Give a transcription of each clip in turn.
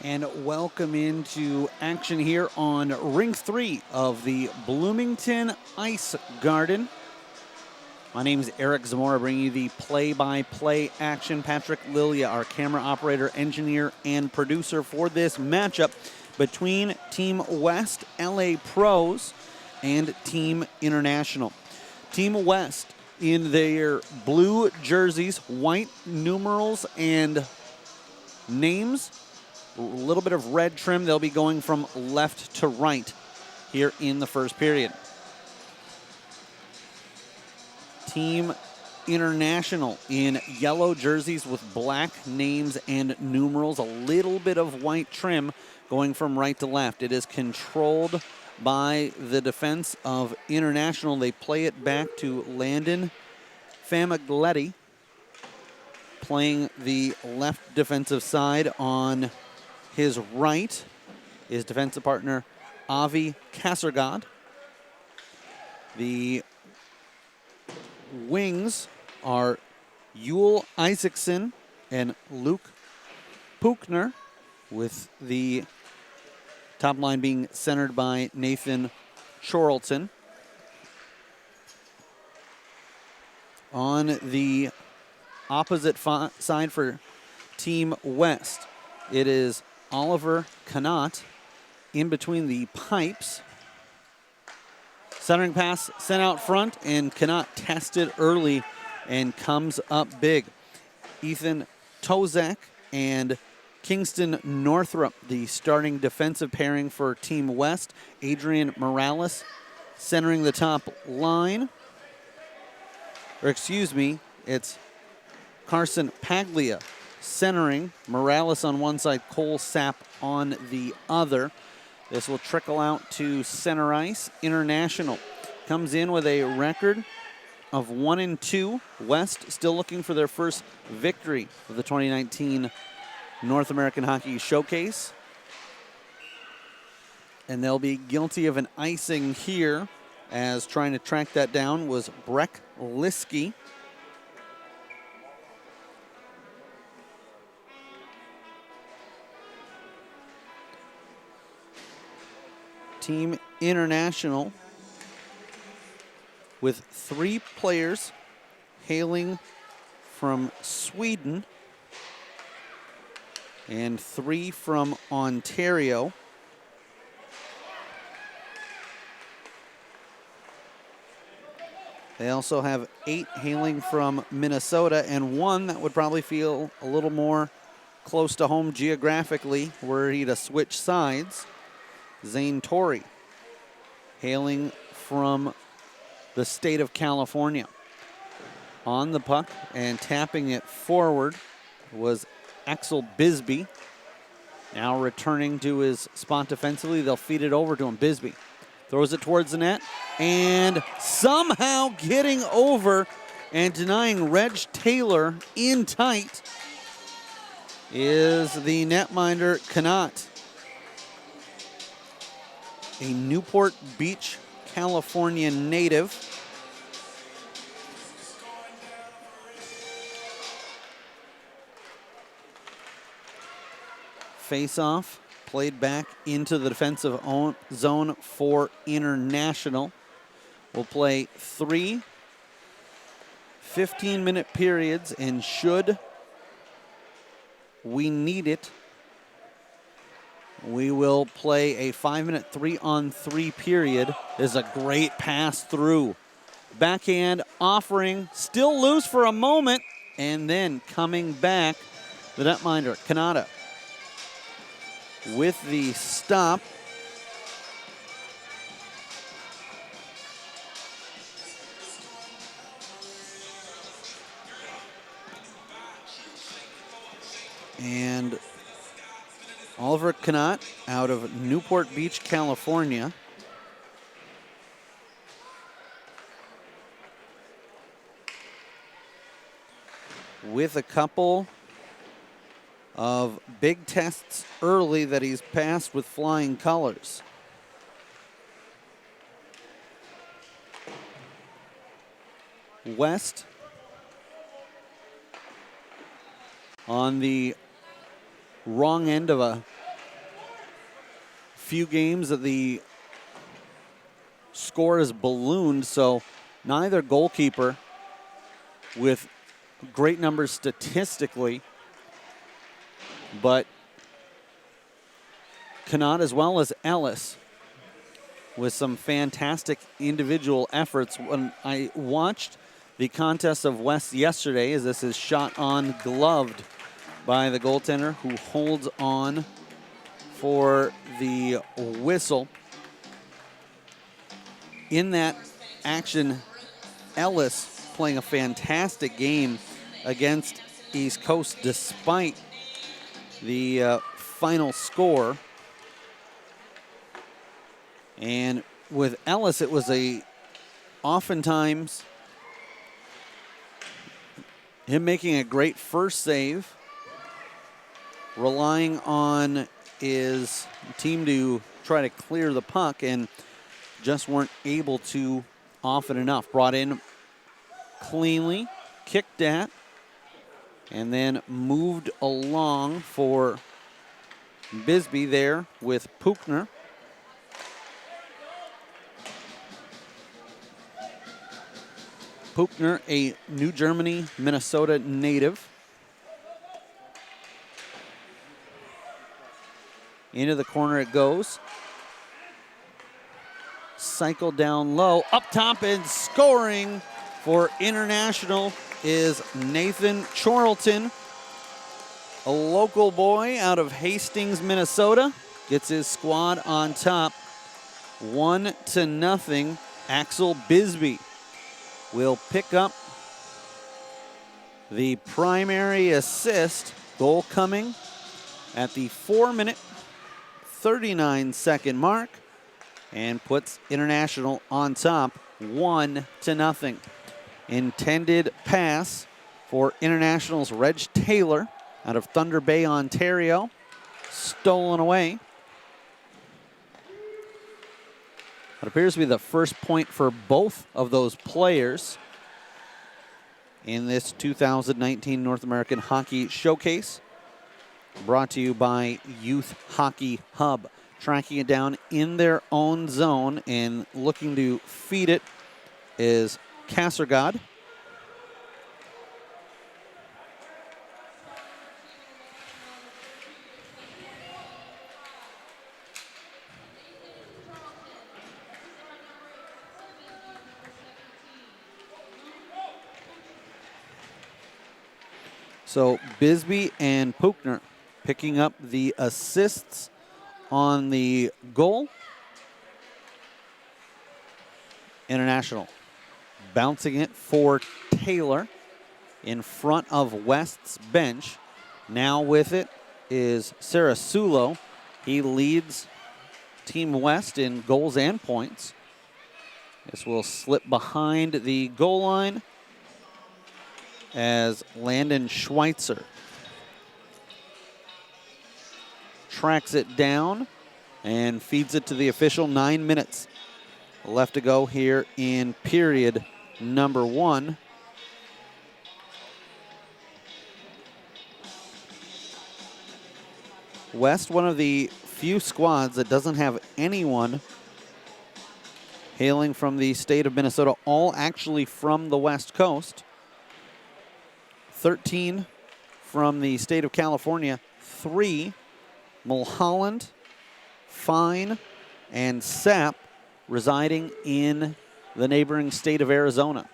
And welcome into action here on Rink 3 of the Bloomington Ice Garden. My name is Eric Zamora, bringing you the play-by-play action. Patrick Lilia, our camera operator, engineer, and producer for this matchup between Team West LA Pros and Team International. Team West in their blue jerseys, white numerals and names, a little bit of red trim. They'll be going from left to right here in the first period. Team International in yellow jerseys with black names and numerals, a little bit of white trim going from right to left. It is controlled by the defense of International. They play it back to Landon Famigletti, playing the left defensive side. On his right is defensive partner Avi Kassergod. The wings are Yule Isaacson and Luke Puchner, with the top line being centered by Nathan Chorlton. On the opposite side for Team West, it is Oliver Connaught in between the pipes. Centering pass sent out front, and Connaught tested early and comes up big. Ethan Tozak and Kingston Northrup, the starting defensive pairing for Team West. Adrian Morales centering the top line. Or excuse me, it's Carson Paglia centering. Morales on one side, Cole Sapp on the other. This will trickle out to center ice. International comes in with a record of 1-2. West still looking for their first victory of the 2019 North American Hockey Showcase. And they'll be guilty of an icing here, as trying to track that down was Breck Liskey. Team International with 3 players hailing from Sweden and 3 from Ontario. They also have 8 hailing from Minnesota, and 1 that would probably feel a little more close to home geographically were he to switch sides. Zane Torrey, hailing from the state of California. On the puck and tapping it forward was Axel Bisbee. Now returning to his spot defensively, they'll feed it over to him. Bisbee throws it towards the net, and somehow getting over and denying Reg Taylor in tight is the netminder Connaught, a Newport Beach, California native. Face-off played back into the defensive zone for International. We'll play 3 15-minute periods, and should we need it, we will play a 5-minute 3-on-3 period. There's a great pass through. Backhand offering, still loose for a moment, and then coming back, the netminder, Kanata, with the stop. And Oliver Connaught out of Newport Beach, California. With a couple of big tests early that he's passed with flying colors. West on the wrong end of a few games that the score has ballooned, so neither goalkeeper with great numbers statistically, but Connaught as well as Ellis with some fantastic individual efforts. When I watched the contest of West yesterday, as this is shot on gloved by the goaltender who holds on for the whistle. In that action, Ellis playing a fantastic game against East Coast despite the final score. And with Ellis, it was oftentimes him making a great first save, relying on his team to try to clear the puck, and just weren't able to often enough. Brought in cleanly, kicked at, and then moved along for Bisbee there with Puchner. Puchner, a New Germany, Minnesota native. Into the corner it goes. Cycle down low, up top, and scoring for International is Nathan Chorlton, a local boy out of Hastings, Minnesota. Gets his squad on top, 1-0. Axel Bisbee will pick up the primary assist. Goal coming at the 4-minute, 39-second mark, and puts International on top, 1-0. Intended pass for International's Reg Taylor out of Thunder Bay, Ontario. Stolen away. It appears to be the first point for both of those players in this 2019 North American Hockey Showcase. Brought to you by Youth Hockey Hub. Tracking it down in their own zone and looking to feed it is Kassergod. So Bisbee and Puchner picking up the assists on the goal. International bouncing it for Taylor in front of West's bench. Now with it is Sarasulo. He leads Team West in goals and points. This will slip behind the goal line as Landon Schweitzer tracks it down and feeds it to the official. 9 minutes left to go here in period number 1. West, one of the few squads that doesn't have anyone hailing from the state of Minnesota, all actually from the West Coast. 13 from the state of California, 3 Mulholland, Fine, and Sapp residing in the neighboring state of Arizona.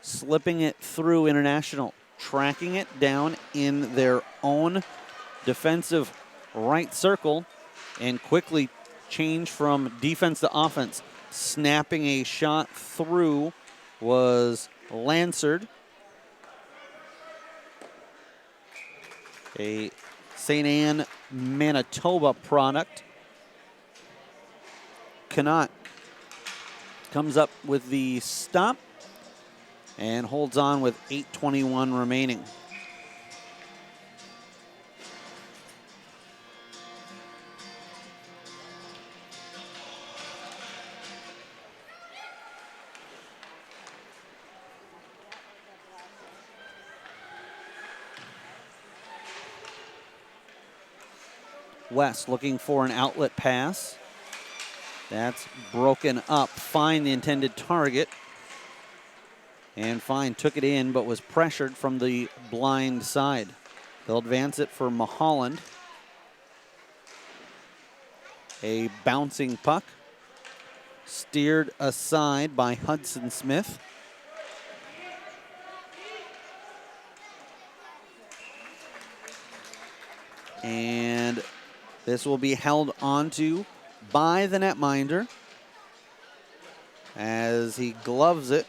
Slipping it through International, tracking it down in their own defensive right circle, and quickly change from defense to offense. Snapping a shot through was Lansard, a St. Anne, Manitoba product. Connaught comes up with the stop and holds on with 8:21 remaining. West looking for an outlet pass. That's broken up. Fine, the intended target. And Fine took it in, but was pressured from the blind side. They'll advance it for Mulholland. A bouncing puck. Steered aside by Hudson Smith. And this will be held onto by the netminder as he gloves it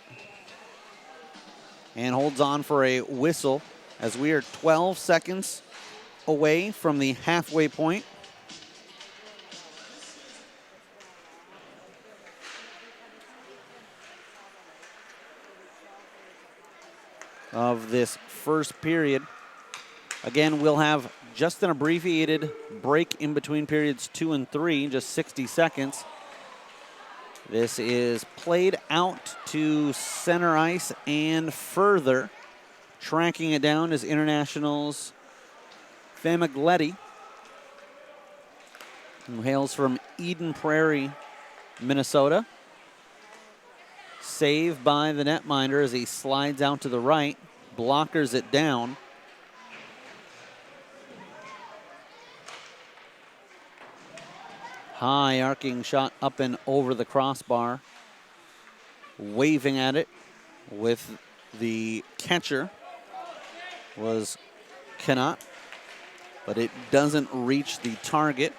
and holds on for a whistle as we are 12 seconds away from the halfway point. Of this first period. Again, we'll have just an abbreviated break in between periods 2 and 3, just 60 seconds. This is played out to center ice and further. Tracking it down is International's Famigletti, who hails from Eden Prairie, Minnesota. Save by the netminder as he slides out to the right, blockers it down. High arcing shot up and over the crossbar. Waving at it with the catcher was Cannot, but it doesn't reach the target.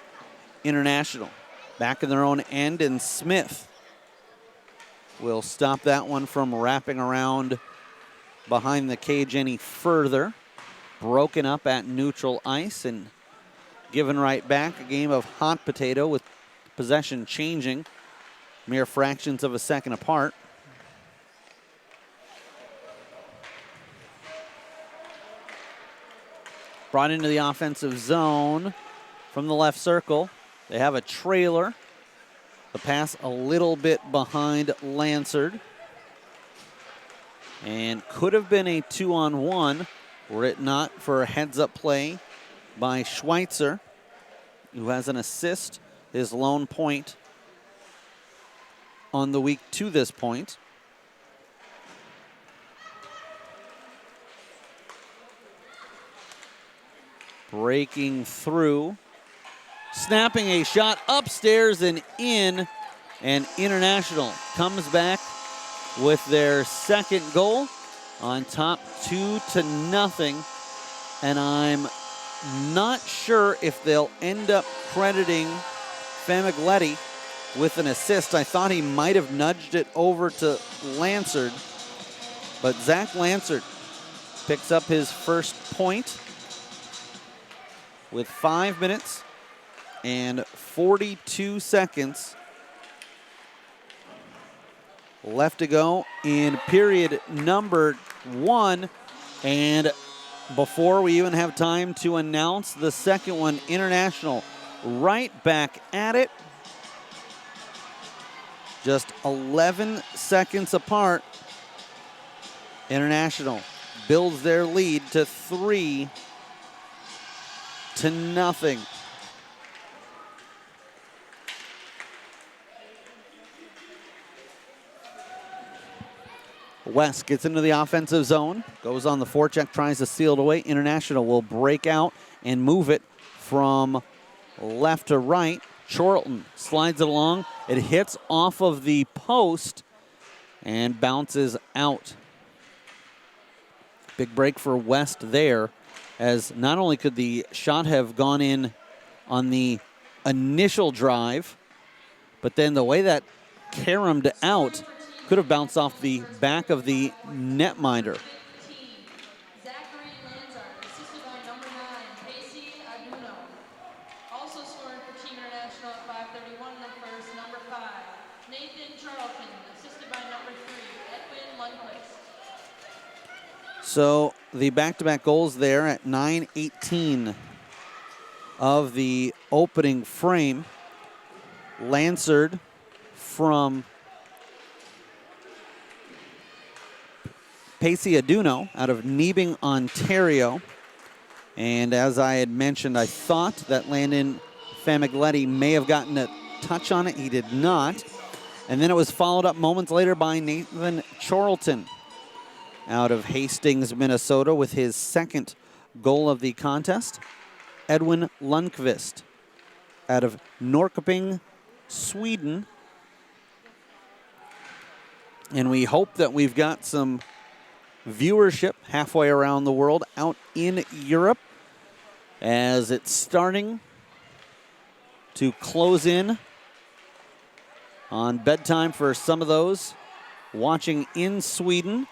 International back in their own end, and Smith will stop that one from wrapping around behind the cage any further. Broken up at neutral ice and given right back. A game of hot potato with possession changing mere fractions of a second apart. Brought into the offensive zone from the left circle. They have a trailer. The pass a little bit behind Lansard. And could have been a 2-on-1 were it not for a heads-up play by Schweitzer, who has an assist, his lone point on the week to this point. Breaking through, snapping a shot upstairs and in, and International comes back with their second goal on top 2-0. And I'm not sure if they'll end up crediting Famigletti with an assist. I thought he might have nudged it over to Lansard, but Zach Lansard picks up his first point with 5 minutes and 42 seconds left to go in period number 1. And before we even have time to announce the second one, International right back at it. Just 11 seconds apart. International builds their lead to 3-0. West gets into the offensive zone, goes on the forecheck, tries to seal it away. International will break out and move it from left to right. Chorlton slides it along. It hits off of the post and bounces out. Big break for West there, as not only could the shot have gone in on the initial drive, but then the way that caromed out could have bounced off the back of the netminder. So the back-to-back goals there at 9:18 of the opening frame. Lansard from Pacey Aduno out of Nebing, Ontario. And as I had mentioned, I thought that Landon Famigletti may have gotten a touch on it. He did not. And then it was followed up moments later by Nathan Charlton out of Hastings, Minnesota, with his second goal of the contest. Edwin Lundqvist out of Norrköping, Sweden. And we hope that we've got some viewership halfway around the world out in Europe as it's starting to close in on bedtime for some of those watching in Sweden.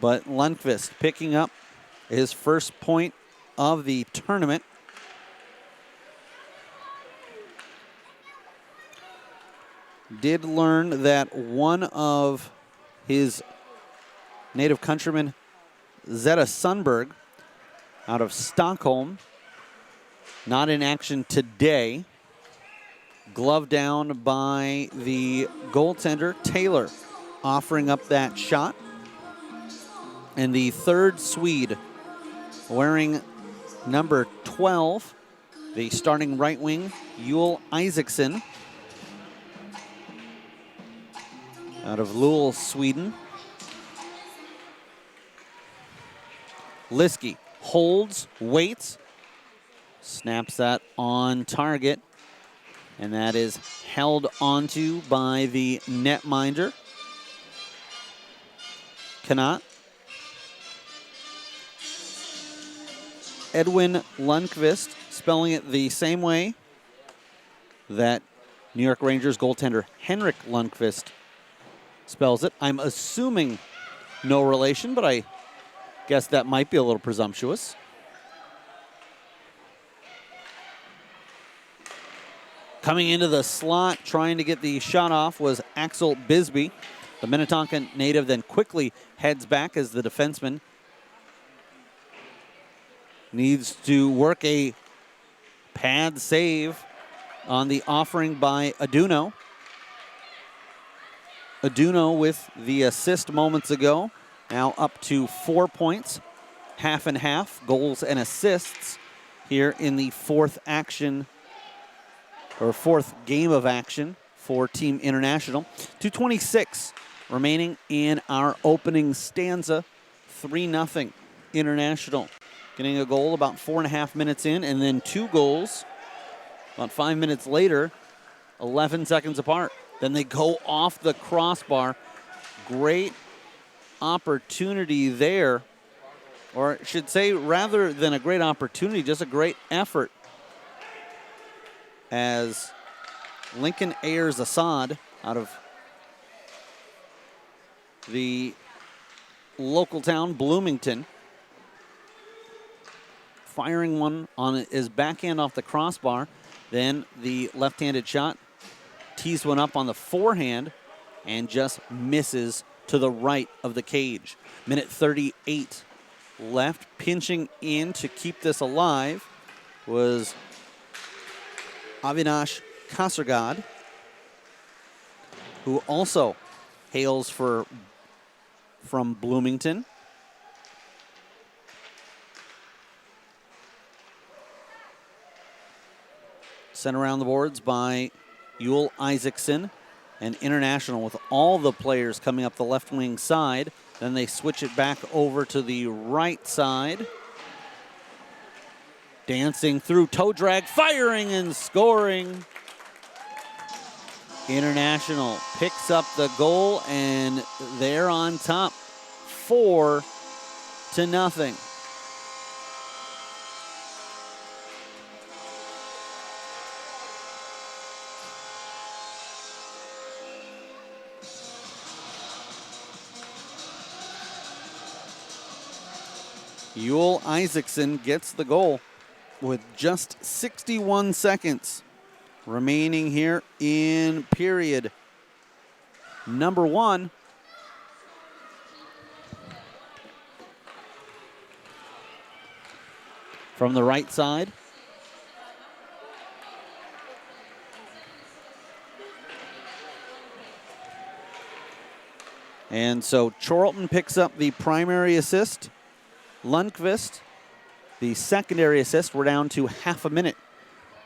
But Lundqvist picking up his first point of the tournament. Did learn that one of his native countrymen, Zeta Sundberg, out of Stockholm, not in action today. Glove down by the goaltender, Taylor, offering up that shot. And the third Swede, wearing number 12, the starting right wing, Joel Isaacson, out of Luleå, Sweden. Liskey holds, waits, snaps that on target, and that is held onto by the netminder. Cannot. Edwin Lundqvist, spelling it the same way that New York Rangers goaltender Henrik Lundqvist spells it. I'm assuming no relation, but I guess that might be a little presumptuous. Coming into the slot, trying to get the shot off, was Axel Bisbee. The Minnetonka native then quickly heads back as the defenseman needs to work a pad save on the offering by Aduno. Aduno with the assist moments ago, now up to 4 points, half and half, goals and assists here in the fourth game of action for Team International. 2:26 remaining in our opening stanza, 3-0 International. Getting a goal about 4.5 minutes in, and then 2 goals about 5 minutes later, 11 seconds apart. Then they go off the crossbar. Great opportunity there, or I should say, rather than a great opportunity, just a great effort as Lincoln Ayers Assad out of the local town, Bloomington, firing one on his backhand off the crossbar. Then the left-handed shot tees one up on the forehand and just misses to the right of the cage. Minute 38 left. Pinching in to keep this alive was Avinash Kasargod, who also hails from Bloomington. Sent around the boards by Joel Isaacson, and International with all the players coming up the left wing side. Then they switch it back over to the right side. Dancing through, toe drag, firing and scoring. International picks up the goal, and they're on top, 4-0. Joel Isaacson gets the goal with just 61 seconds remaining here in period number 1. From the right side, and so Charlton picks up the primary assist. Lundqvist the secondary assist. We're down to half a minute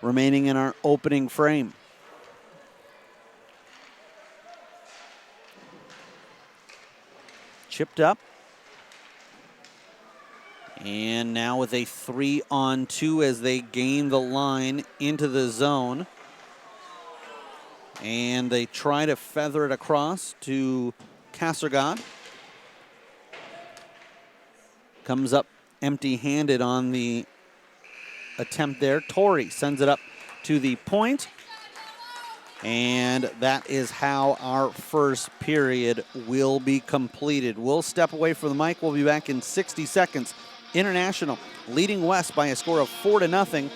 remaining in our opening frame. Chipped up. And now with a 3-on-2 as they gain the line into the zone. And they try to feather it across to Kassergod. Comes up empty-handed on the attempt there. Torrey sends it up to the point. And that is how our first period will be completed. We'll step away from the mic. We'll be back in 60 seconds. International leading West by a score of 4-0.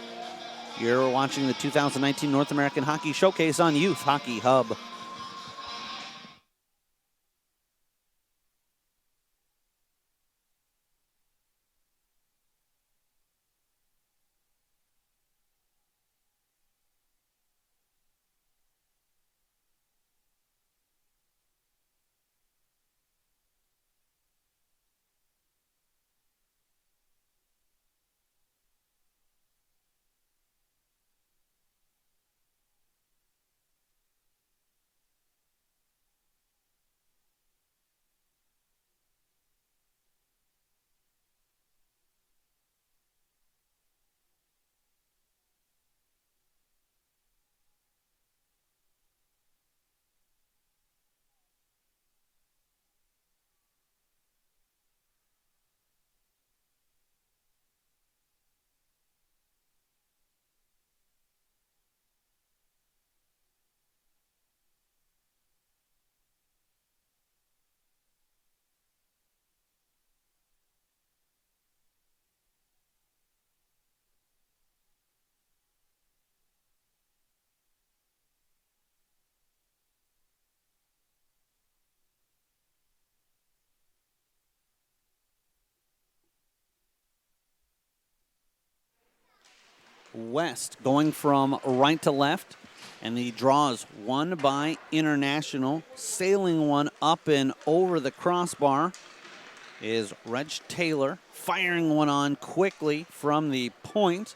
You're watching the 2019 North American Hockey Showcase on Youth Hockey Hub. West going from right to left, and the draws one by International. Sailing one up and over the crossbar is Reg Taylor. Firing one on quickly from the point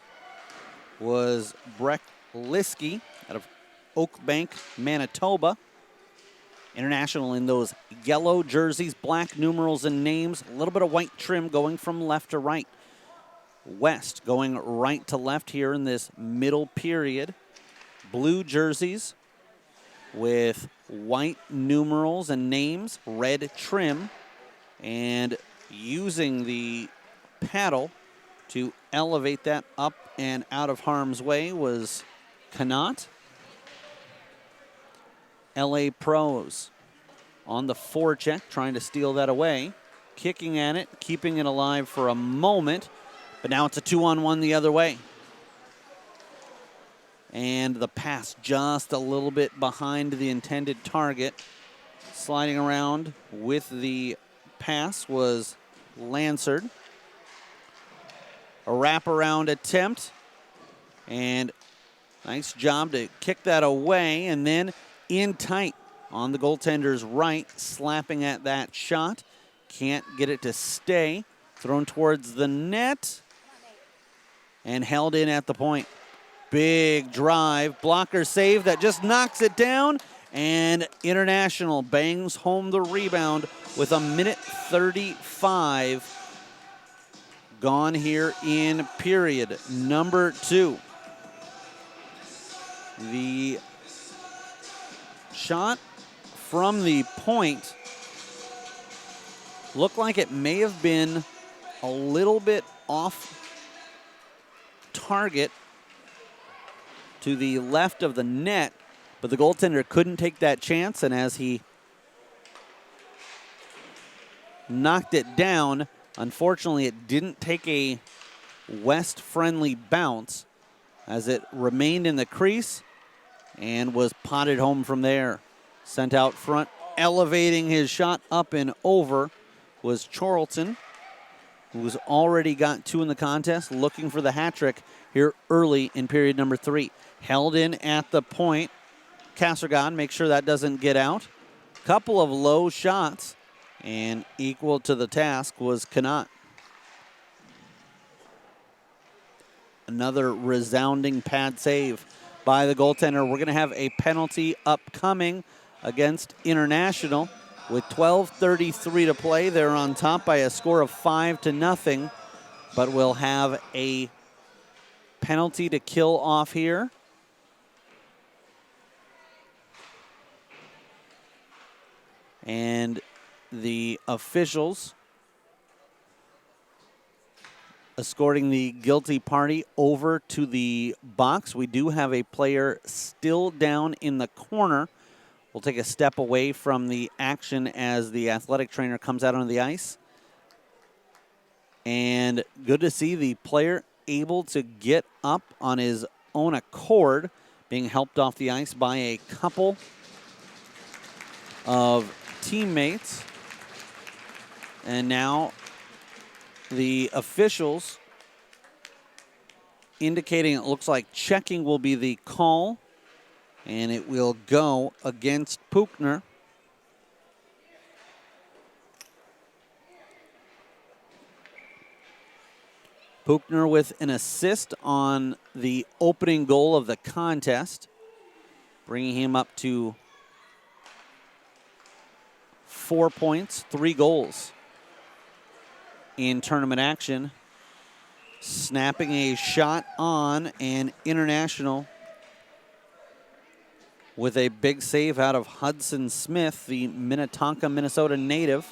was Breck Liskey out of Oak Bank, Manitoba. International in those yellow jerseys, black numerals and names, a little bit of white trim going from left to right. West going right to left here in this middle period. Blue jerseys with white numerals and names, red trim, and using the paddle to elevate that up and out of harm's way was Connaught. LA Pros on the forecheck, trying to steal that away. Kicking at it, keeping it alive for a moment. But now it's a 2-on-1 the other way. And the pass just a little bit behind the intended target. Sliding around with the pass was Lansard. A wraparound attempt. And nice job to kick that away. And then in tight on the goaltender's right, slapping at that shot. Can't get it to stay. Thrown towards the net. And held in at the point. Big drive, blocker save that just knocks it down, and International bangs home the rebound with a minute 35 gone here in period number 2. The shot from the point looked like it may have been a little bit off target to the left of the net, but the goaltender couldn't take that chance, and as he knocked it down, unfortunately it didn't take a West-friendly bounce as it remained in the crease and was potted home from there. Sent out front, elevating his shot up and over was Charlton, who's already got 2 in the contest, looking for the hat trick here early in period number 3. Held in at the point. Kassergod, make sure that doesn't get out. Couple of low shots, and equal to the task was Connaught. Another resounding pad save by the goaltender. We're going to have a penalty upcoming against International. With 12:33 to play, they're on top by a score of 5-0, but we'll have a penalty to kill off here. And the officials escorting the guilty party over to the box. We do have a player still down in the corner. We'll take a step away from the action as the athletic trainer comes out onto the ice. And good to see the player able to get up on his own accord, being helped off the ice by a couple of teammates. And now the officials indicating it looks like checking will be the call, and it will go against Puchner. Puchner with an assist on the opening goal of the contest, bringing him up to 4 points, 3 goals in tournament action. Snapping a shot on, and International with a big save out of Hudson Smith, the Minnetonka, Minnesota native.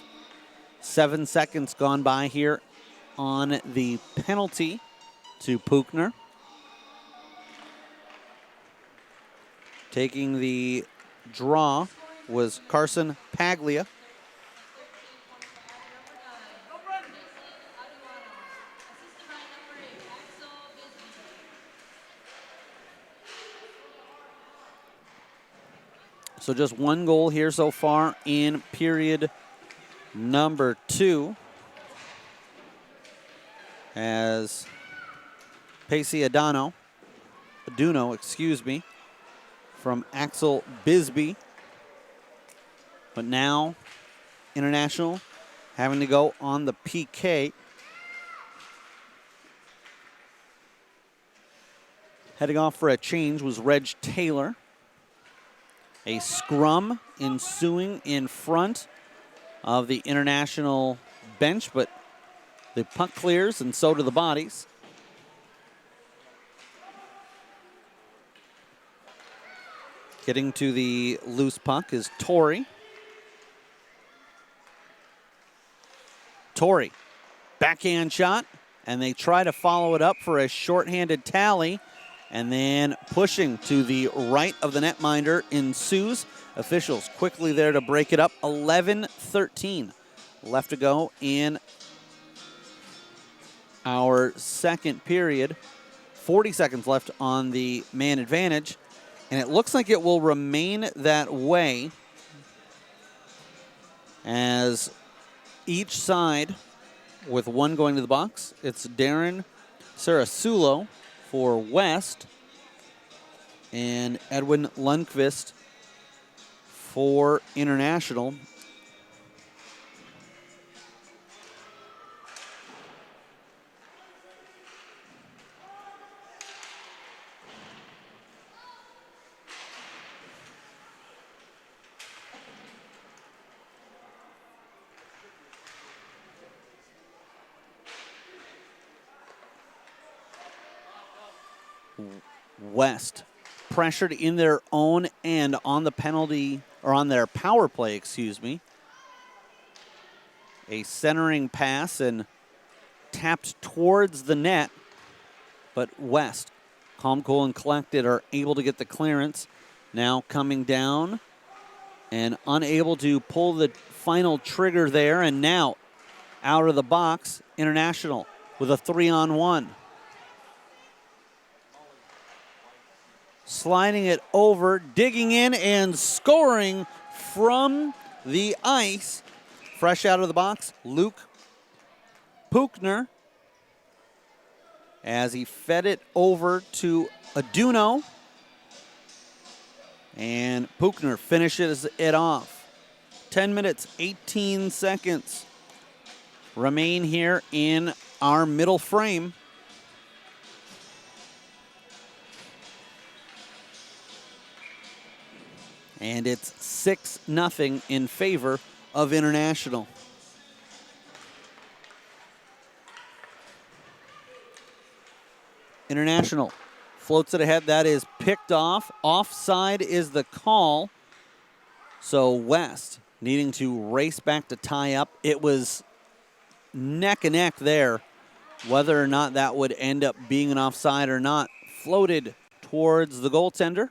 7 seconds gone by here on the penalty to Puchner. Taking the draw was Carson Paglia. So just 1 goal here so far in period number 2. As Pacey Aduno, from Axel Bisbee. But now International having to go on the PK. Heading off for a change was Reg Taylor. A scrum ensuing in front of the International bench, but the puck clears and so do the bodies. Getting to the loose puck is Torrey. Torrey, backhand shot, and they try to follow it up for a shorthanded tally. And then pushing to the right of the netminder ensues. Officials quickly there to break it up. 11-13 left to go in our second period. 40 seconds left on the man advantage. And it looks like it will remain that way as each side with one going to the box. It's Darren Sarasulo for West and Edwin Lundqvist for International. West pressured in their own end on the penalty, or on their power play, excuse me. A centering pass and tapped towards the net, but West, calm, cool, and collected, are able to get the clearance. Now coming down and unable to pull the final trigger there, and now out of the box, International with a 3-on-1. Sliding it over, digging in, and scoring from the ice. Fresh out of the box, Luke Puchner, as he fed it over to Aduno. And Puchner finishes it off. 10 minutes, 18 seconds remain here in our middle frame. And it's 6-0 in favor of International. International floats it ahead. That is picked off. Offside is the call. So West needing to race back to tie up. It was neck and neck there. Whether or not that would end up being an offside or not, floated towards the goaltender.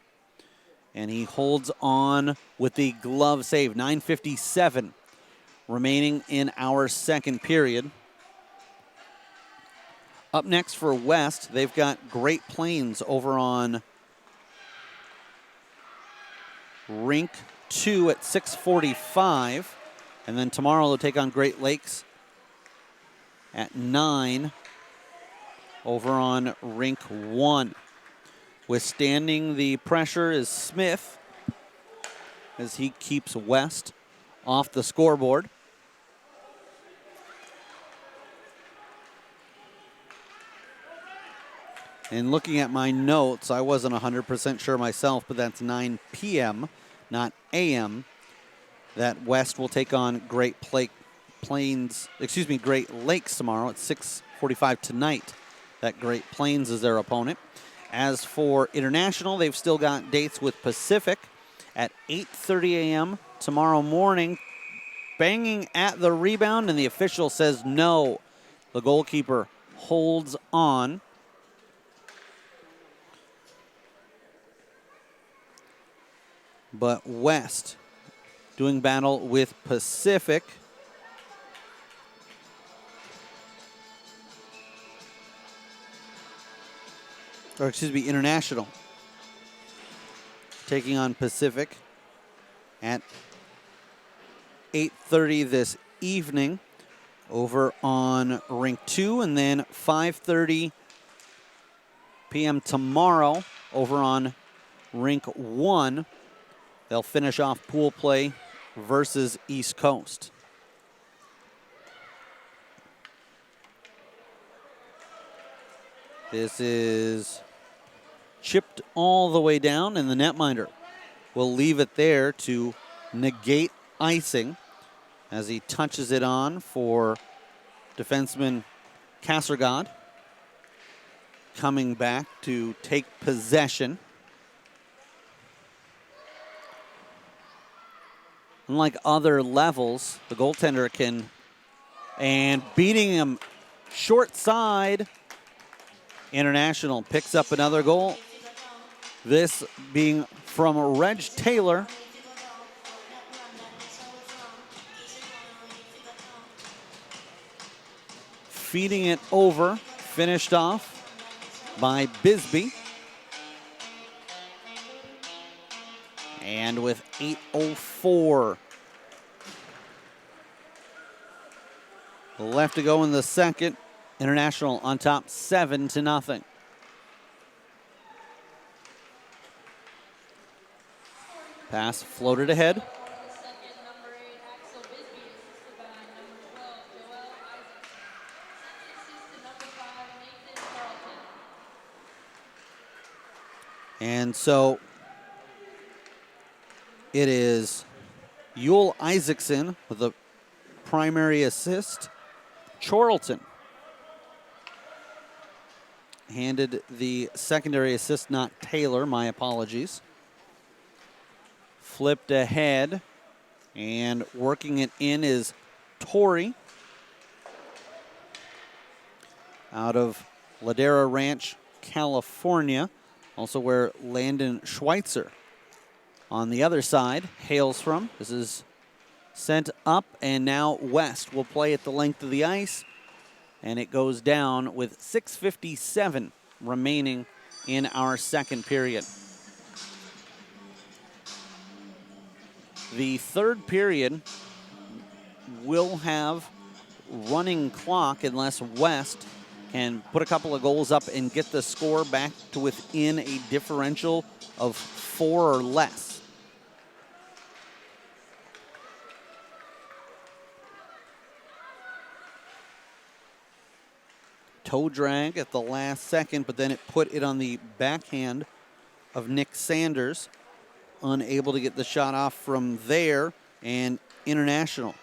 And he holds on with the glove save. 9:57 remaining in our second period. Up next for West, they've got Great Plains over on Rink 2 at 6:45. And then tomorrow they'll take on Great Lakes at 9 over on Rink 1. Withstanding the pressure is Smith as he keeps West off the scoreboard. And looking at my notes, I wasn't 100% sure myself, but that's 9 p.m., not a.m., that West will take on Great Lakes tomorrow at 6:45 tonight. That Great Plains is their opponent. As for International, they've still got dates with Pacific at 8:30 a.m. tomorrow morning. Banging at the rebound, and the official says no. The goalkeeper holds on. But West doing battle with Pacific. Or excuse me, International. Taking on Pacific at 8:30 this evening over on Rink 2. And then 5:30 p.m. tomorrow over on Rink 1. They'll finish off pool play versus East Coast. This is chipped all the way down, and the netminder will leave it there to negate icing as he touches it on for defenseman Kassergod. Coming back to take possession. Unlike other levels, the goaltender can, and beating him short side. International picks up another goal. This being from Reg Taylor. Feeding it over, finished off by Bisbee. And with 8:04 left to go in the second, International on top 7-0. Pass floated ahead. And so it is Yule Isaacson with the primary assist. Chorlton handed the secondary assist, not Taylor, my apologies. Flipped ahead, and working it in is Torrey out of Ladera Ranch, California, also where Landon Schweitzer on the other side hails from. This is sent up, and now West will play at the length of the ice, and it goes down with 6:57 remaining in our second period. The third period will have running clock unless West can put a couple of goals up and get the score back to within a differential of 4 or less. Toe drag at the last second, but then it put it on the backhand of Nick Sanders unable to get the shot off from there, and International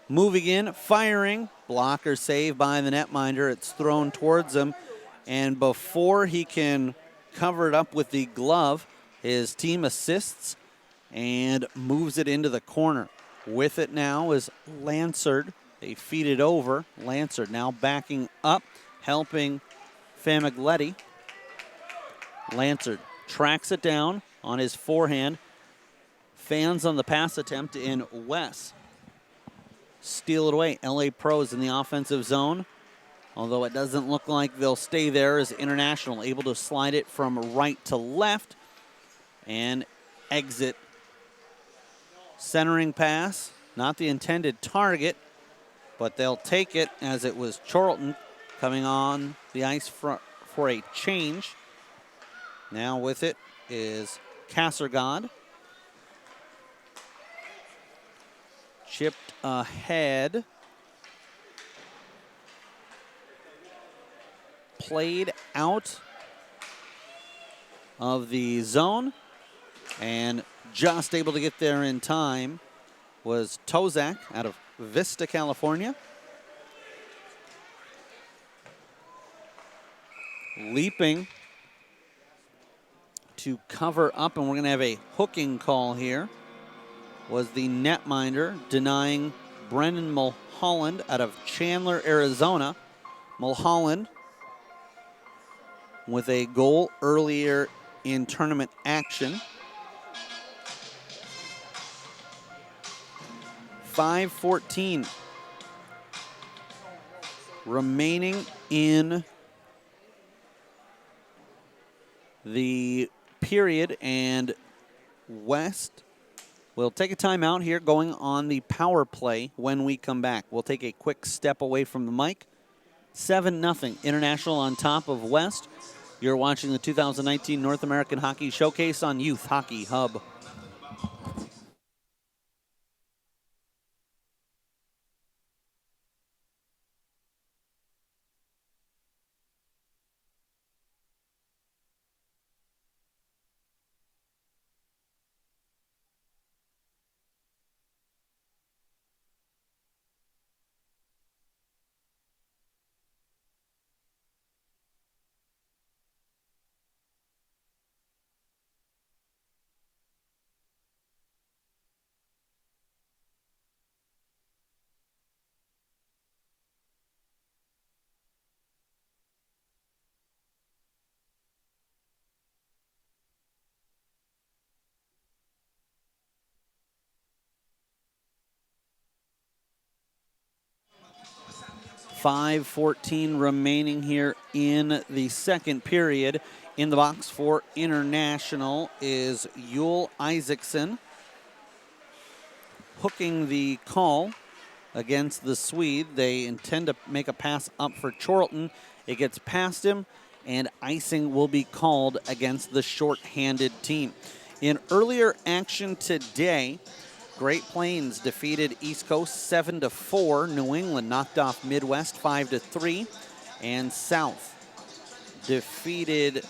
moving in, firing, blocker save by the netminder. It's thrown towards him, and before he can cover it up with the glove, his team assists and moves it into the corner. With it now is Lansard. They feed it over. Lansard now backing up, helping Famigletti. Lansard tracks it down on his forehand. Fans on the pass attempt in West. Steal it away. LA Pros in the offensive zone. Although it doesn't look like they'll stay there, as International able to slide it from right to left and exit. Centering pass, not the intended target, but they'll take it, as it was Charlton coming on the ice for a change. Now with it is Kassergod. Chipped ahead. Played out of the zone, and just able to get there in time was Tozak out of Vista, California. Leaping to cover up, and we're going to have a hooking call here, was the netminder, denying Brendan Mulholland out of Chandler, Arizona. Mulholland with a goal earlier in tournament action. 5:14 remaining in the period, and West will take a timeout here, going on the power play. When we come back, we'll take a quick step away from the mic. 7-0 International on top of West. You're watching the 2019 North American Hockey Showcase on Youth Hockey Hub. .5:14 remaining here in the second period. In the box for International is Yul Isaacson, hooking the call against the Swede. They intend to make a pass up for Charlton. It gets past him, and icing will be called against the short-handed team. In earlier action today, Great Plains defeated East Coast 7-4. New England knocked off Midwest 5-3. And South defeated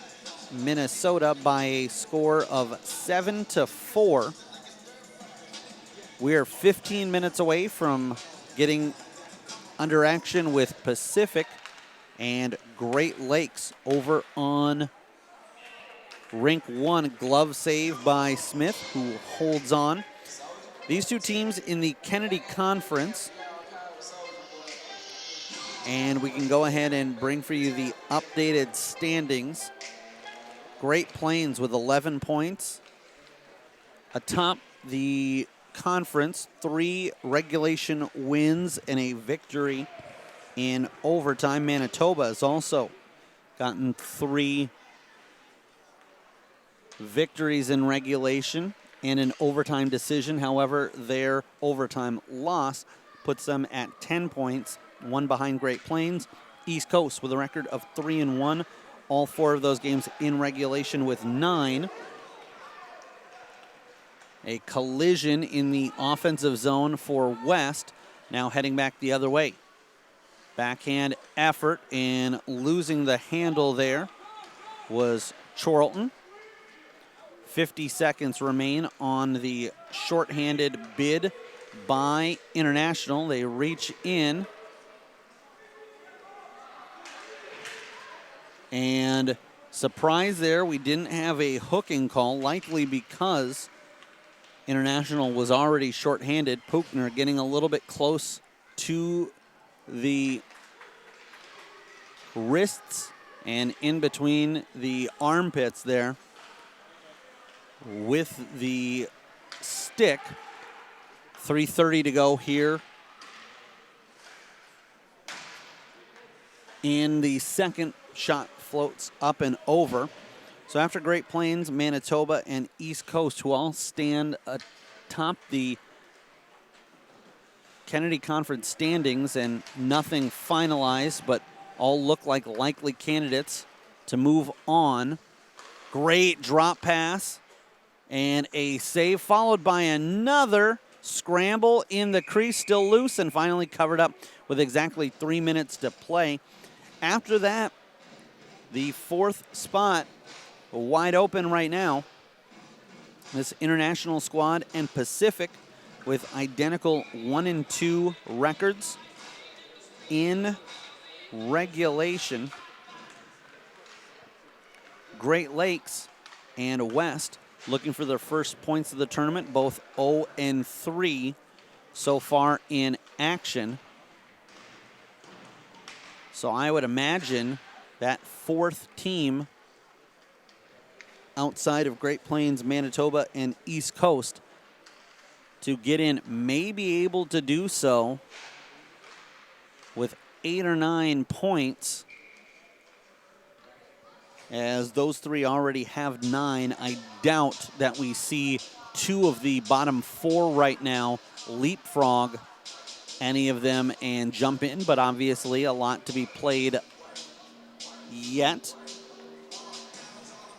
Minnesota by a score of 7-4. We are 15 minutes away from getting under action with Pacific and Great Lakes over on Rink 1. Glove save by Smith, who holds on. These two teams in the Kennedy Conference. And we can go ahead and bring for you the updated standings. Great Plains with 11 points. Atop the conference, 3 regulation wins and a victory in overtime. Manitoba has also gotten 3 victories in regulation and an overtime decision. However, their overtime loss puts them at 10 points, 1 behind Great Plains. East Coast with a record of 3-1. All 4 of those games in regulation with 9. A collision in the offensive zone for West, now heading back the other way. Backhand effort, and losing the handle there was Charlton. 50 seconds remain on the shorthanded bid by International. They reach in. And surprise there, we didn't have a hooking call, likely because International was already shorthanded. Puchner getting a little bit close to the wrists and in between the armpits there with the stick. 3:30 to go here in the second. Shot floats up and over. So after Great Plains, Manitoba, and East Coast, who all stand atop the Kennedy Conference standings and nothing finalized, but all look like likely candidates to move on. Great drop pass and a save followed by another scramble in the crease, still loose and finally covered up with exactly 3 minutes to play. After that, the fourth spot wide open right now. This International squad and Pacific with identical 1-2 records in regulation. Great Lakes and West looking for their first points of the tournament, both 0-3 so far in action. So I would imagine that fourth team outside of Great Plains, Manitoba, and East Coast to get in may be able to do so with 8 or 9 points, as those three already have 9. I doubt that we see 2 of the bottom 4 right now leapfrog any of them and jump in, but obviously a lot to be played yet,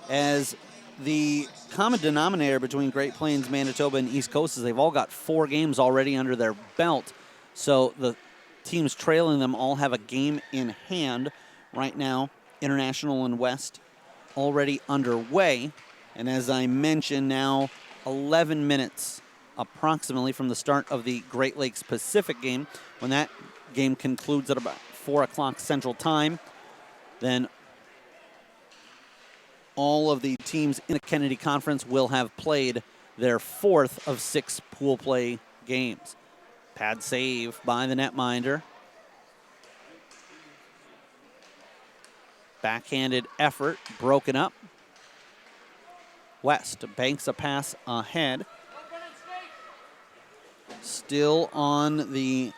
as the common denominator between Great Plains, Manitoba, and East Coast is they've all got 4 games already under their belt. So the teams trailing them all have a game in hand right now. International and West already underway. And as I mentioned, now 11 minutes approximately from the start of the Great Lakes Pacific game. When that game concludes at about 4 o'clock Central Time, then all of the teams in the Kennedy Conference will have played their 4th of 6 pool play games. Pad save by the netminder. Backhanded effort, broken up. West banks a pass ahead. Still on the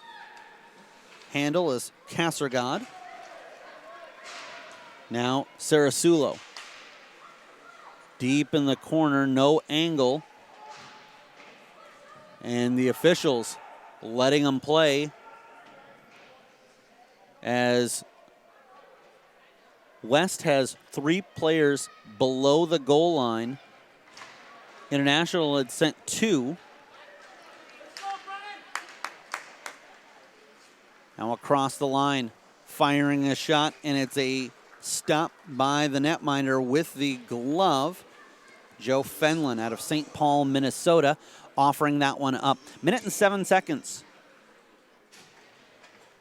handle is Kassergod. Now Sarasulo. Deep in the corner, no angle. And the officials letting them play as West has 3 players below the goal line. International had sent 2. Now across the line, firing a shot, and it's a stop by the netminder with the glove. Joe Fenlon out of St. Paul, Minnesota, offering that one up. 1 and 7 seconds.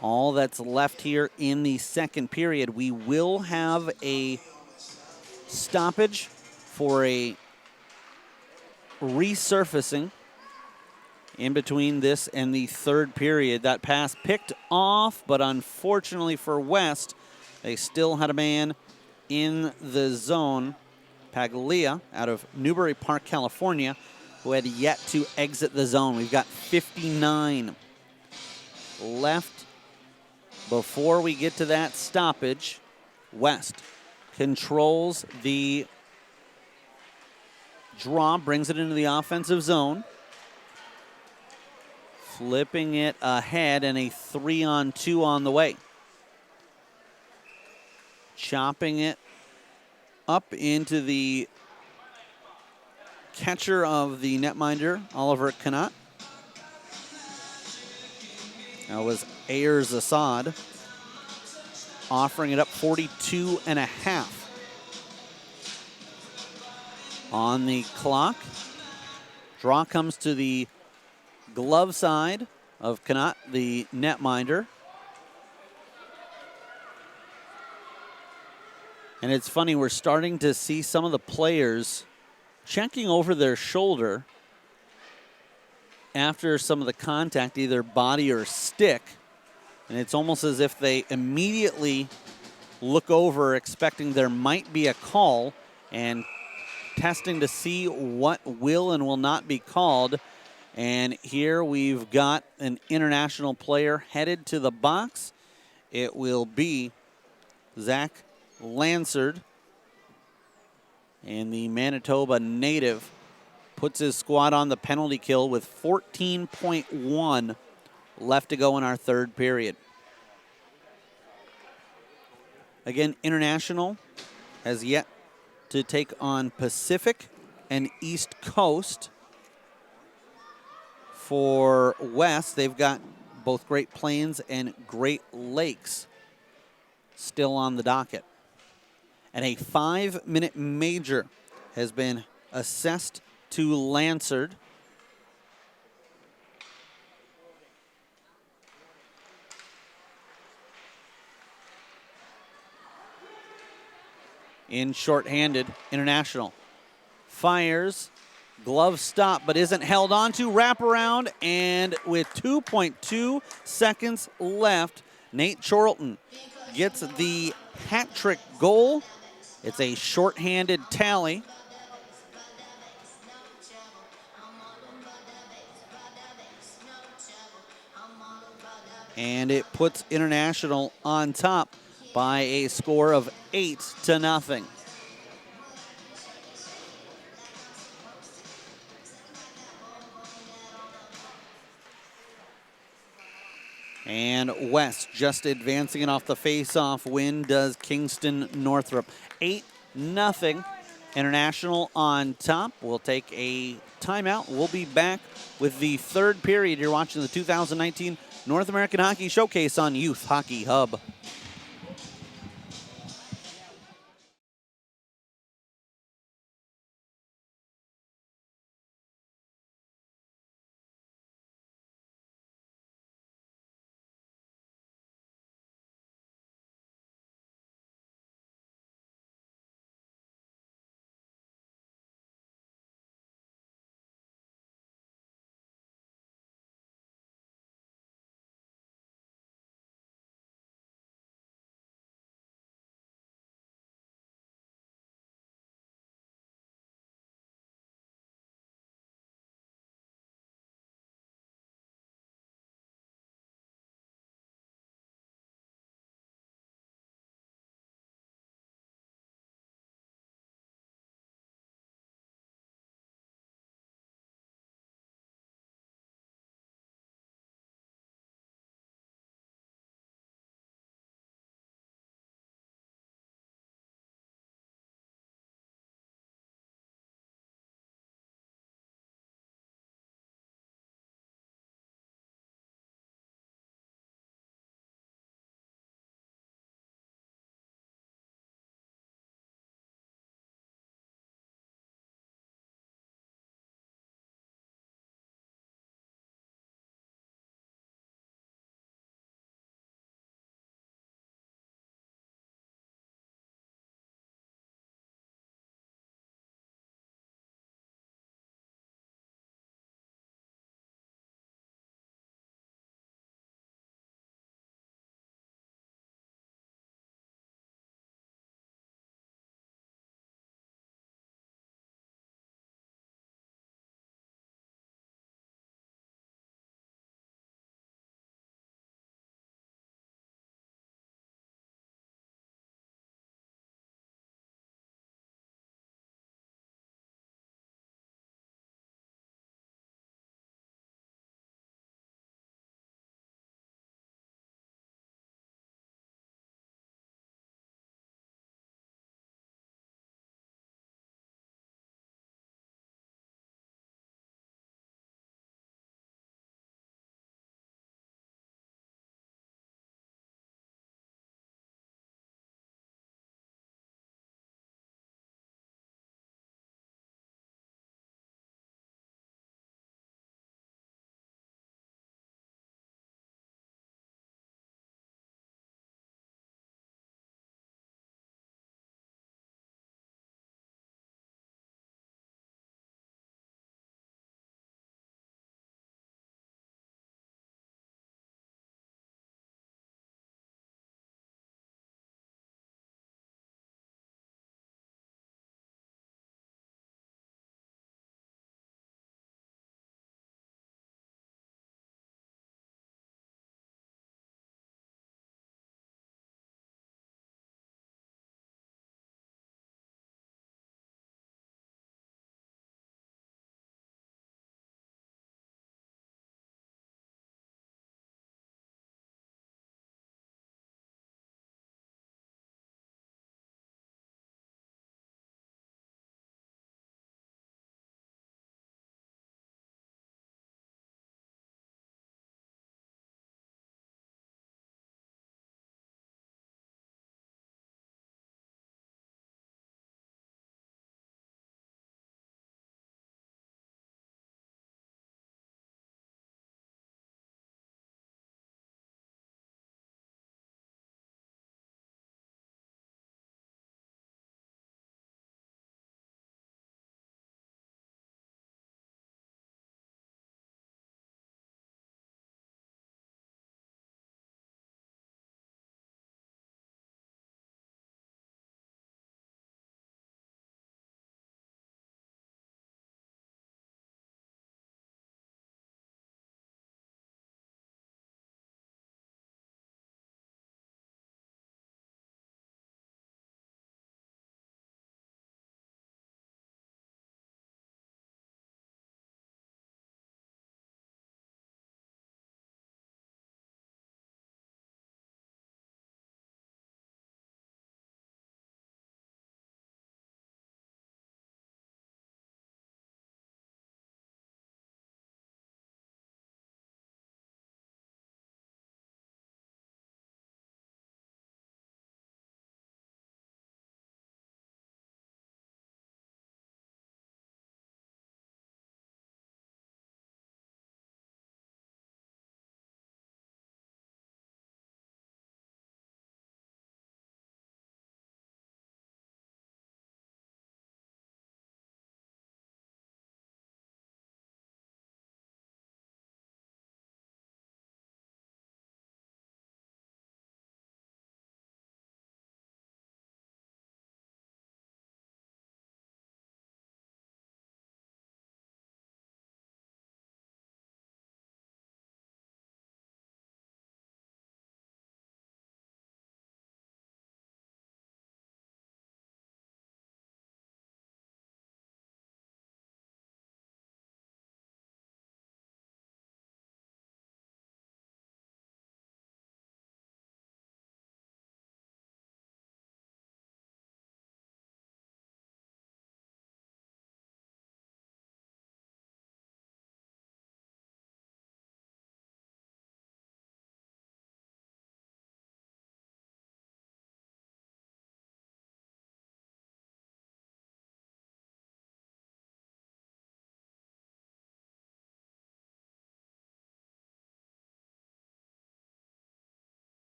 All that's left here in the second period. We will have a stoppage for a resurfacing in between this and the third period. That pass picked off, but unfortunately for West, they still had a man in the zone. Paglia out of Newbury Park, California, who had yet to exit the zone. We've got 59 left before we get to that stoppage. West controls the draw, brings it into the offensive zone. Flipping it ahead, and a 3-on-2 on the way. Chopping it up into the catcher of the netminder, Oliver Kanat. That was Ayers Assad, offering it up 42 and a half. on the clock. Draw comes to the glove side of Connacht, the netminder. And it's funny, we're starting to see some of the players checking over their shoulder after some of the contact, either body or stick. And it's almost as if they immediately look over expecting there might be a call and testing to see what will and will not be called. And here we've got an international player headed to the box. It will be Zach Lansard. And the Manitoba native puts his squad on the penalty kill with 14.1 left to go in our third period. Again, international has yet to take on Pacific and East Coast. For West, they've got both Great Plains and Great Lakes still on the docket. And a 5-minute major has been assessed to Lansard. In shorthanded, international. Fires, glove stop, but isn't held on to. Wraparound, and with 2.2 seconds left, Nate Chorlton gets the hat trick goal. It's a shorthanded tally. And it puts International on top by a score of 8-0. And West just advancing it off the face-off win does Kingston Northrop. 8-0. International on top. We'll take a timeout. We'll be back with the third period. You're watching the 2019 North American Hockey Showcase on Youth Hockey Hub.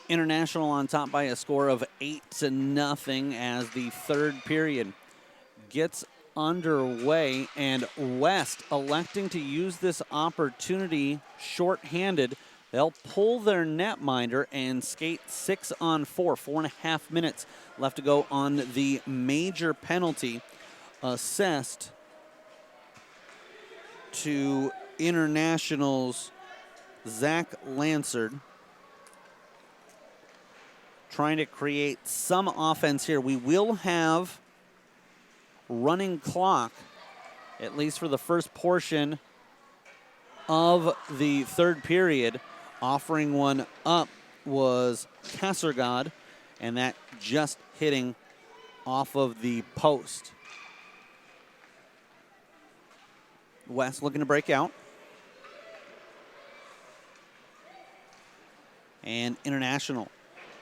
International on top by a score of 8-0 as the third period gets underway, and West electing to use this opportunity shorthanded. They'll pull their netminder and skate 6-on-4, 4.5 minutes left to go on the major penalty assessed to International's Zach Lansard. Trying to create some offense here. We will have running clock, at least for the first portion of the third period. Offering one up was Kassergod, and that just hitting off of the post. West looking to break out. And International,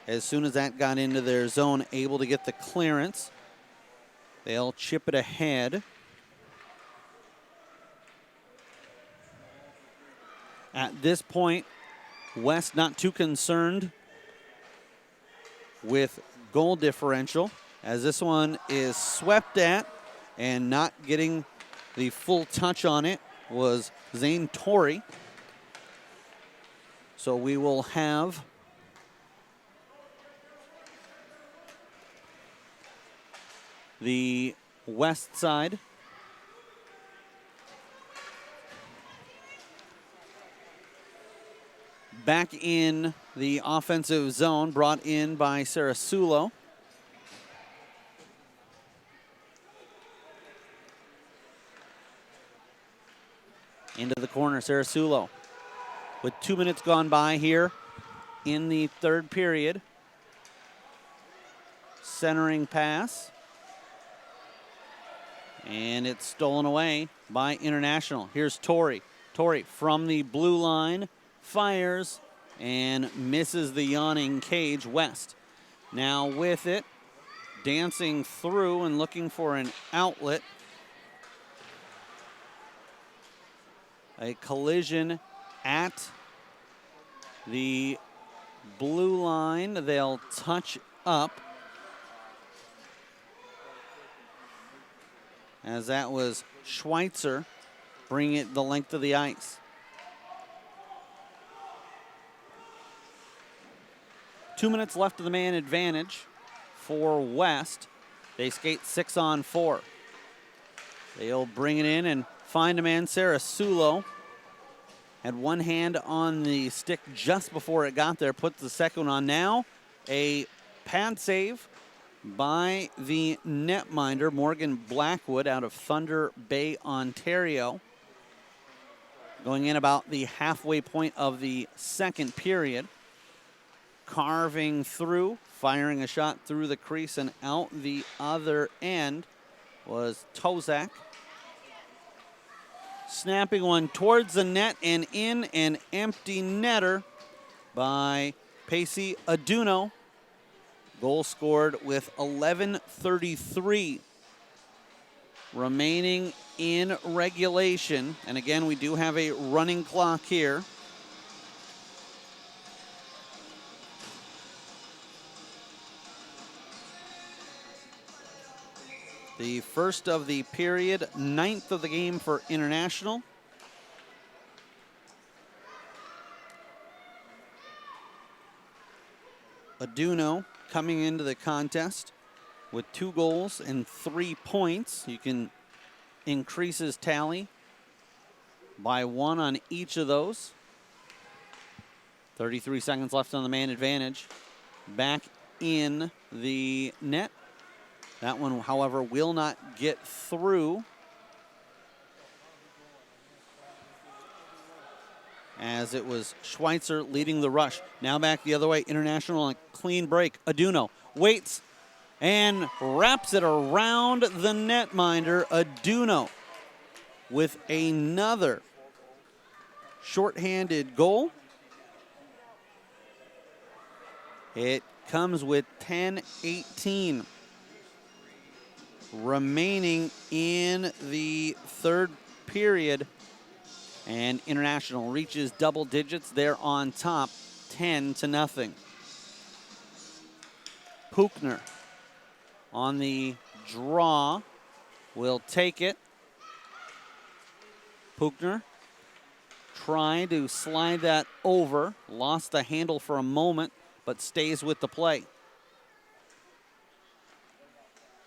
as soon as that got into their zone, able to get the clearance. They'll chip it ahead. At this point, West not too concerned with goal differential, as this one is swept at, and not getting the full touch on it was Zane Torrey. So we will have the West side back in the offensive zone, brought in by Sarasulo. Into the corner, Sarasulo. With 2 minutes gone by here in the third period. Centering pass. And it's stolen away by International. Here's Torrey. Torrey from the blue line, fires and misses the yawning cage. West now with it, dancing through and looking for an outlet. A collision at the blue line. They'll touch up, as that was Schweitzer bringing it the length of the ice. 2 minutes left of the man advantage for West. They skate 6-on-4. They'll bring it in and find a man. Sarasulo had one hand on the stick just before it got there, puts the second on now. A pad save by the netminder, Morgan Blackwood, out of Thunder Bay, Ontario. Going in about the halfway point of the second period. Carving through, firing a shot through the crease and out the other end was Tozak. Snapping one towards the net and in, an empty netter by Pacey Aduno. Goal scored with 11:33 remaining in regulation. And again, we do have a running clock here. The first of the period, 9th of the game for International. Aduno coming into the contest with 2 goals and 3 points. You can increase his tally by 1 on each of those. 33 seconds left on the man advantage. Back in the net. That one, however, will not get through, as it was Schweitzer leading the rush. Now back the other way. International on a clean break. Aduno waits and wraps it around the netminder. Aduno with another shorthanded goal. It comes with 10:18 remaining in the third period, and International reaches double digits. They're on top, 10-0. Puchner on the draw will take it. Puchner trying to slide that over. Lost the handle for a moment, but stays with the play.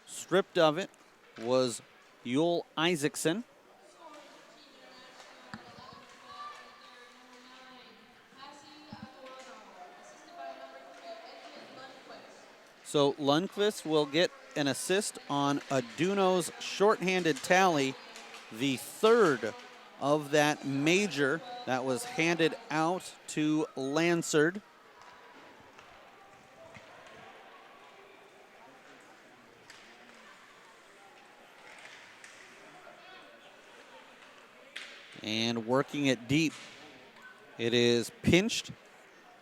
Stripped of it was Yul Isaacson. So Lundqvist will get an assist on Aduno's shorthanded tally, the third of that major that was handed out to Lansard. And working it deep. It is pinched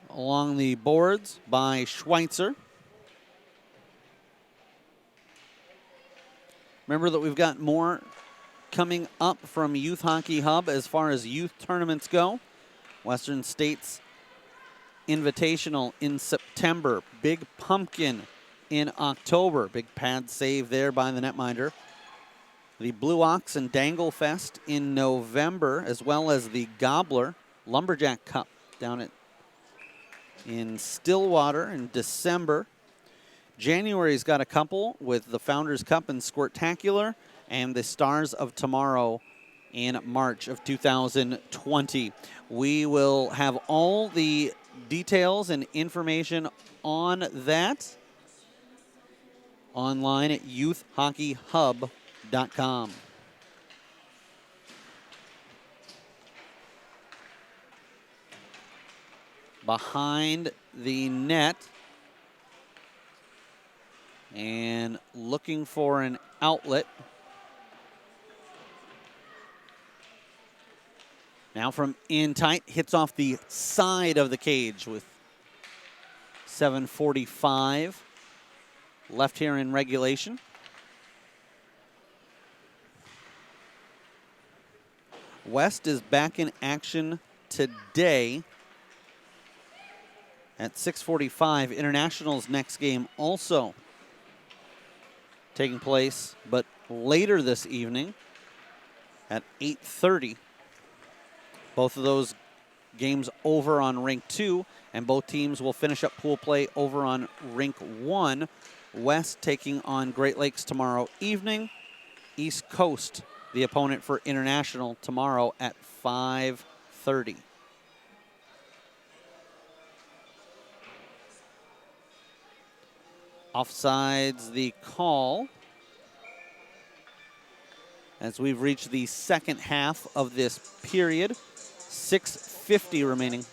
along the boards by Schweitzer. Remember that we've got more coming up from Youth Hockey Hub as far as youth tournaments go. Western States Invitational in September. Big Pumpkin in October. Big pad save there by the netminder. The Blue Ox and Dangle Fest in November, as well as the Gobbler Lumberjack Cup down in Stillwater in December. January's got a couple with the Founders Cup and Squirtacular, and the Stars of Tomorrow in March of 2020. We will have all the details and information on that online at youthhockeyhub.com. Behind the net and looking for an outlet. Now from in tight, hits off the side of the cage with 7:45 left here in regulation. West is back in action today at 6:45. International's next game also taking place, but later this evening at 8:30. Both of those games over on Rink 2, and both teams will finish up pool play over on Rink 1. West taking on Great Lakes tomorrow evening. East Coast, the opponent for International, tomorrow at 5:30. Offsides the call as we've reached the second half of this period. 6:50 remaining.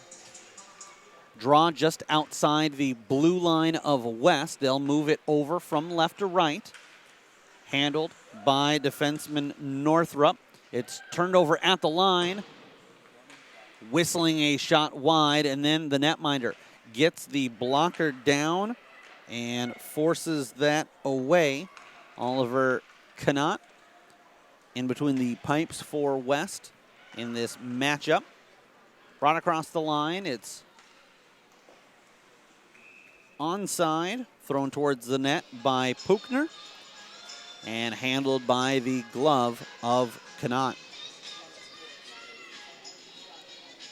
Draw just outside the blue line of West. They'll move it over from left to right. Handled by defenseman Northrup. It's turned over at the line. Whistling a shot wide, and then the netminder gets the blocker down and forces that away. Oliver Canot in between the pipes for West in this matchup. Brought across the line. It's onside, thrown towards the net by Puchner and handled by the glove of Canot.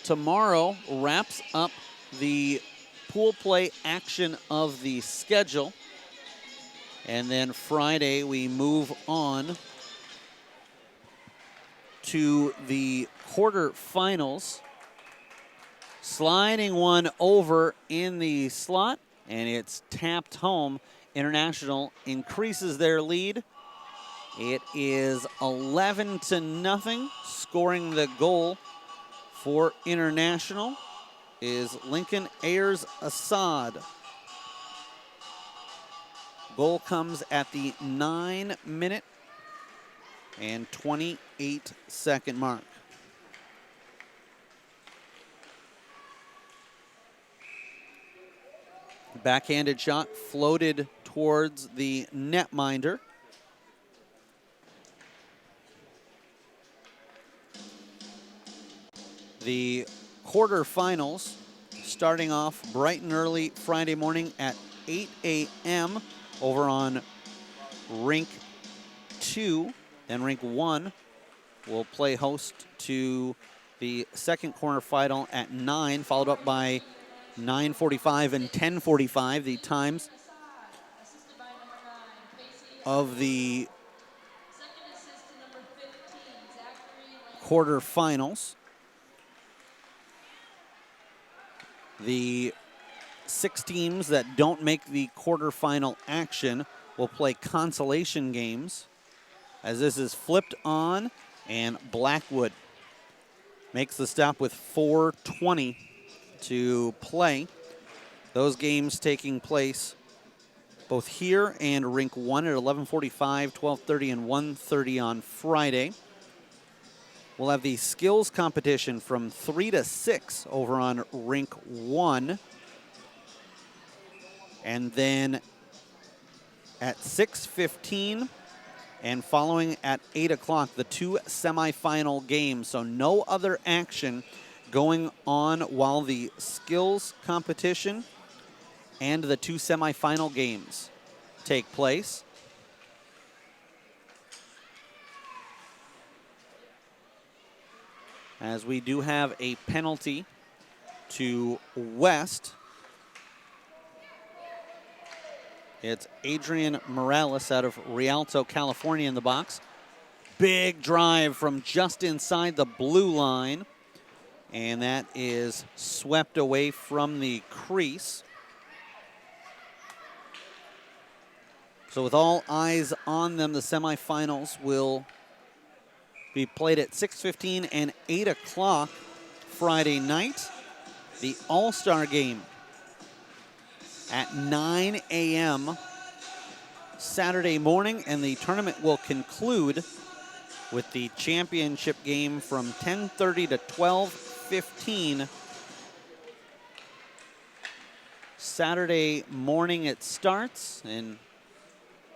Tomorrow wraps up the pool play action of the schedule. And then Friday we move on to the quarterfinals. Sliding one over in the slot, and it's tapped home. International increases their lead. It is 11-0. Scoring the goal for International is Lincoln Ayers Assad. Goal comes at the 9-minute and 28-second mark. Backhanded shot floated towards the netminder. The quarterfinals starting off bright and early Friday morning at 8 a.m. over on Rink 2. Then Rink 1 will play host to the second quarterfinal at 9, followed up by 9:45 and 10:45, the times of the quarterfinals. The 6 teams that don't make the quarterfinal action will play consolation games, as this is flipped on, and Blackwood makes the stop with 4:20 to play. Those games taking place both here and Rink 1 at 11:45, 12:30, and 1:30 on Friday. We'll have the skills competition from 3 to 6 over on Rink 1. And then at 6:15 and following at 8 o'clock, the 2 semifinal games. So no other action going on while the skills competition and the 2 semifinal games take place. As we do have a penalty to West. It's Adrian Morales out of Rialto, California in the box. Big drive from just inside the blue line. And that is swept away from the crease. So with all eyes on them, the semifinals will be played at 6:15 and 8 o'clock Friday night. The All-Star game at 9 a.m. Saturday morning, and the tournament will conclude with the championship game from 10:30 to 12:15. Saturday morning it starts, and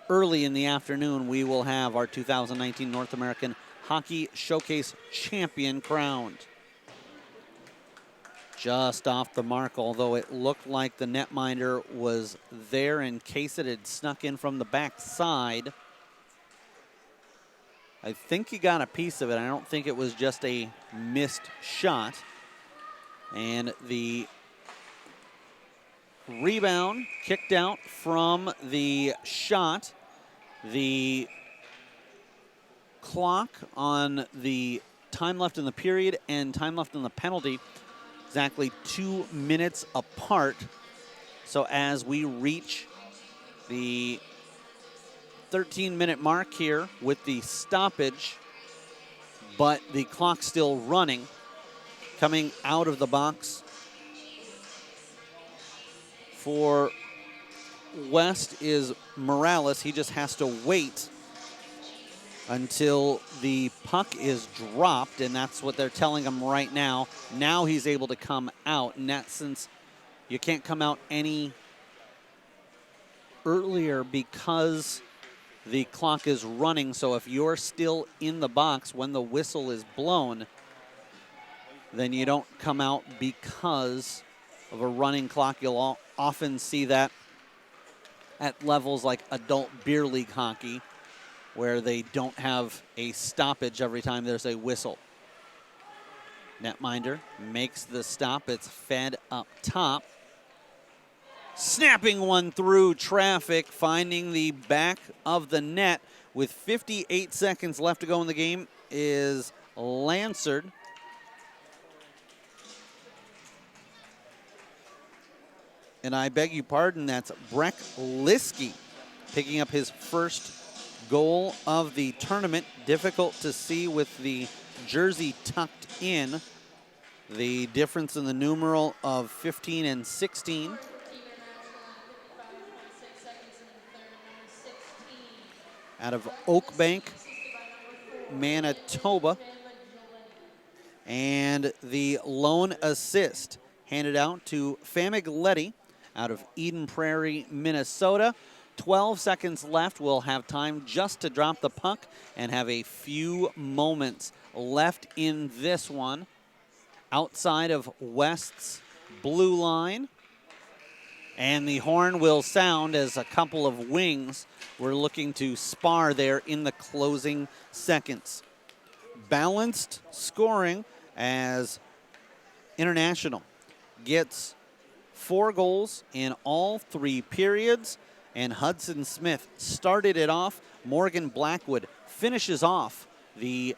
early in the afternoon we will have our 2019 North American Hockey Showcase champion crowned. Just off the mark, although it looked like the netminder was there in case it had snuck in from the back side. I think he got a piece of it. I don't think it was just a missed shot. And the rebound kicked out from the shot. The clock on the time left in the period and time left in the penalty exactly 2 minutes apart. So as we reach the 13-minute mark here with the stoppage, but the clock still running, coming out of the box for West is Morales. He just has to wait until the puck is dropped, and that's what they're telling him right now. Now he's able to come out, and that's since you can't come out any earlier because the clock is running. So if you're still in the box when the whistle is blown, then you don't come out because of a running clock. You'll often see that at levels like adult beer league hockey, where they don't have a stoppage every time there's a whistle. Netminder makes the stop. It's fed up top. Snapping one through traffic, finding the back of the net with 58 seconds left to go in the game is Lansard. And I beg your pardon, that's Breck Liskey picking up his first goal of the tournament. Difficult to see with the jersey tucked in. The difference in the numeral of 15 and 16. Out of Oakbank, Manitoba. And the lone assist handed out to Famigletti out of Eden Prairie, Minnesota. 12 seconds left. We'll have time just to drop the puck and have a few moments left in this one. Outside of West's blue line. And the horn will sound as a couple of wings were looking to spar there in the closing seconds. Balanced scoring as International gets 4 goals in all 3 periods, and Hudson Smith started it off. Morgan Blackwood finishes off the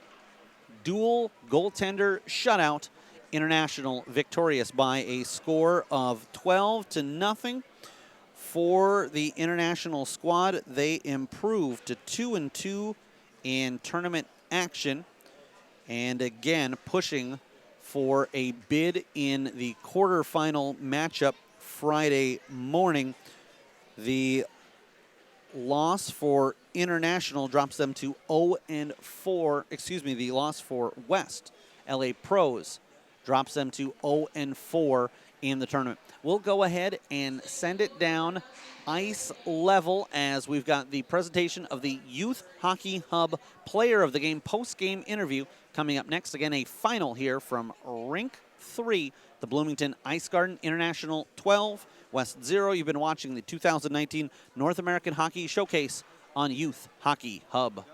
dual goaltender shutout. International victorious by a score of 12-0. For the International squad, they improved to 2-2 in tournament action, and again pushing for a bid in the quarterfinal matchup Friday morning. The loss for International drops them to 0-4. Excuse me, the loss for West LA Pros drops them to 0-4 in the tournament. We'll go ahead and send it down ice level as we've got the presentation of the Youth Hockey Hub Player of the Game post-game interview coming up next. Again, a final here from Rink 3, the Bloomington Ice Garden. International 12, West 0. You've been watching the 2019 North American Hockey Showcase on Youth Hockey Hub.